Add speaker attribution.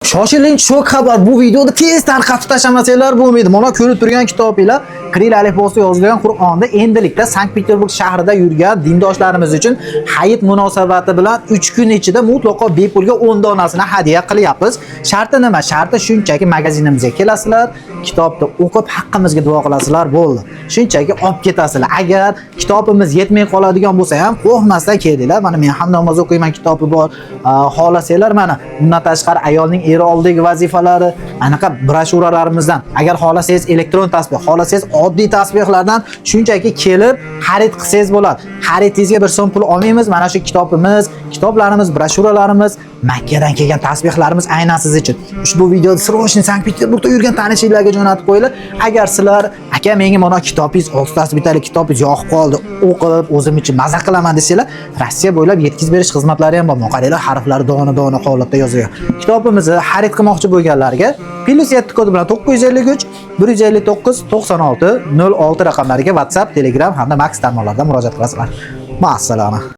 Speaker 1: Shoshilinch shu xabar bu videoda tez tarqatib tashlamasanglar bo'lmaydi. Mana ko'rib turgan kitobinglar Kiril alifbosida yozilgan Qur'onda endilikda Sankt-Peterburg shahrida yurgan dindoshlarimiz uchun hayit munosabati bilan 3 kun ichida mutlaqo bepulga 10 donasini hadya qilyapmiz. Sharti nima? Sharti shunchaki magazinimizga kelasizlar, kitobni o'qib haqqimizga duo qilasizlar bo'ldi. Shunchaki olib ketasizlar. Agar kitobimiz yetmay qoladigan bo'lsa ham qo'rqmasdan kelinglar. Mana men ham namoz o'qiyman kitobi bor. Xohlasanglar mana bundan tashqari ayolning eri oldidagi vazifalari, anaqa broshuralarimizdan, agar xohlasangiz elektron tasbih, xohlasangiz oddiy tasbihlardan shunchaki kelib xarid qilsangiz bo'ladi. Xaridingizga bir so'm pul olmaymiz. Mana shu kitobimiz, kitoblarimiz, broshuralarimiz, Makkadan kelgan tasbihlarimiz aynan siz uchun. Ushbu videoni srochniy Sankt-Peterburgda yurgan tanishinglarga jo'natib qo'yinglar. Agar sizlar aka menga mana kitobingiz 6 tasbihlik kitobingiz yoqib qoldi, o'qib o'zim uchun maza qilaman desanglar, Rossiya bo'ylab yetkazib berish xizmatlari ham bor. Qaranglar, harflar dona-dona holatda yozilgan. Kitobimizni xarid qilmoqchi bo'lganlarga +7 kodi bilan 953 159 96 06 raqamlariga WhatsApp, Telegram hamda Max tarmoqlaridan murojaat qilasizlar. Ma'assalama.